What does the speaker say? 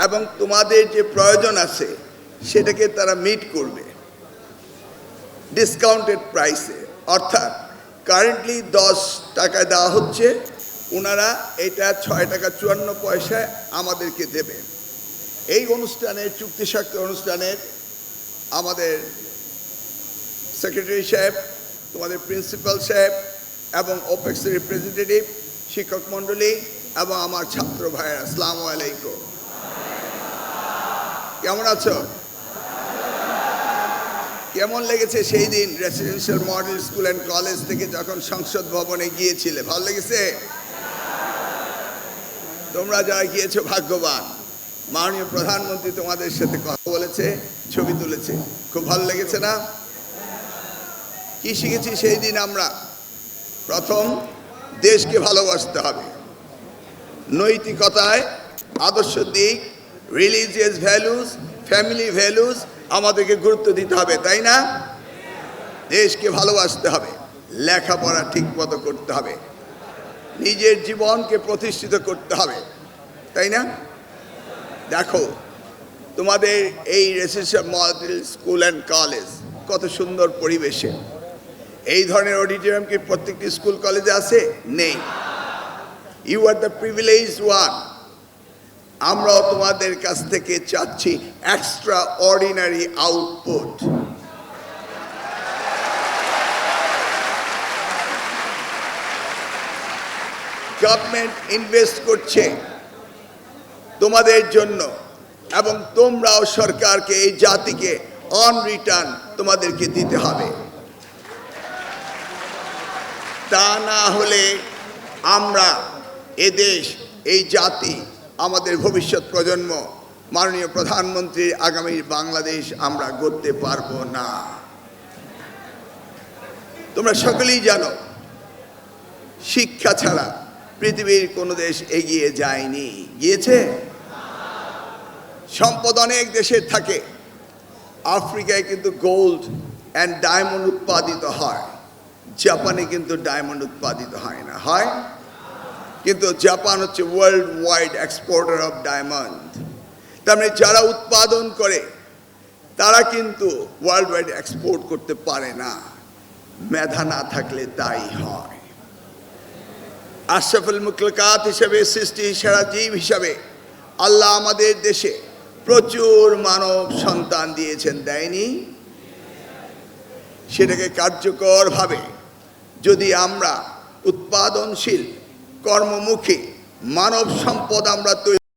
এবং তোমাদের যে প্রয়োজন আছে সেটাকে তারা মিট করবে ডিসকাউন্টেড প্রাইসে। অর্থাৎ কারেন্টলি 10 টাকায় দেওয়া হচ্ছে, ওনারা এটা 6 টাকা 54 পয়সায় আমাদেরকে দেবে। এই অনুষ্ঠানের চুক্তি স্বাক্ষর অনুষ্ঠানের আমাদের সেক্রেটারি সাহেব, তোমাদের প্রিন্সিপাল সাহেব এবং ওপেক্সের রিপ্রেজেন্টেটিভ, শিক্ষক মণ্ডলী এবং আমার ছাত্র ভাইয়েরা, আসসালামু আলাইকুম। কেমন আছো? কেমন লেগেছে সেই দিন residential model school and college থেকে যখন সংসদ ভবনে গিয়েছিলে? ভালো লেগেছে? তোমরা যারা গিয়েছো ভাগ্যবান। মাননীয় প্রধানমন্ত্রী তোমাদের সাথে কথা বলেছে, ছবি তুলেছে, খুব ভালো লেগেছে না? কি শিখেছি সেই দিন আমরা? প্রথম, দেশকে ভালোবাসতে হবে, নৈতিকতায়, আদর্শ দিক, রিলিজিয়াস ভ্যালুস, ফ্যামিলি ভ্যালুস আমাদেরকে গুরুত্ব দিতে হবে, তাই না? দেশকে ভালোবাসতে হবে, লেখাপড়া ঠিক মতো করতে হবে, নিজের জীবনকে প্রতিষ্ঠিত করতে হবে, তাই না? দেখো, তোমাদের এই residential model school and college কত সুন্দর পরিবেশে। এই ধরনের অডিটোরিয়াম কি প্রত্যেকটি স্কুল কলেজে আছে? নেই। You are the privilege one. আমরাও তোমাদের কাছ থেকে চাচ্ছি extraordinary output. Government invest করছে তোমাদের জন্য এবং তোমরাও সরকারকে, এই জাতিকে অন রিটার্ন তোমাদেরকে দিতে হবে। তা না হলে আমরা এদেশ, এই জাতি, আমাদের ভবিষ্যৎ প্রজন্ম, মাননীয় প্রধানমন্ত্রীর আগামীর বাংলাদেশ আমরা গড়তে পারবো না। তোমরা সকলেই জানো, শিক্ষা ছাড়া পৃথিবীর কোনো দেশ এগিয়ে যায়নি। গিয়েছে? সম্পদ অনেক দেশের থাকে। আফ্রিকায় কিন্তু গোল্ড অ্যান্ড ডায়মন্ড উৎপাদিত হয়, জাপানে কিন্তু ডায়মন্ড উৎপাদিত হয় না। হয়? কিন্তু জাপান হচ্ছে world wide exporter of diamond. তার মানে যারা উৎপাদন করে তারা কিন্তু ওয়ার্ল্ড ওয়াইড এক্সপোর্ট করতে পারে না। মেধা না থাকলে তাই হয়। আশরাফুল মুখলুকাত হিসেবে, সৃষ্টি সেরা জীব হিসাবে আল্লাহ আমাদের দেশে প্রচুর মানব সন্তান দিয়েছেন, দেয়নি? সেটাকে কার্যকরভাবে যদি আমরা উৎপাদনশীল, কর্মমুখী মানব সম্পদ আমরা তৈরি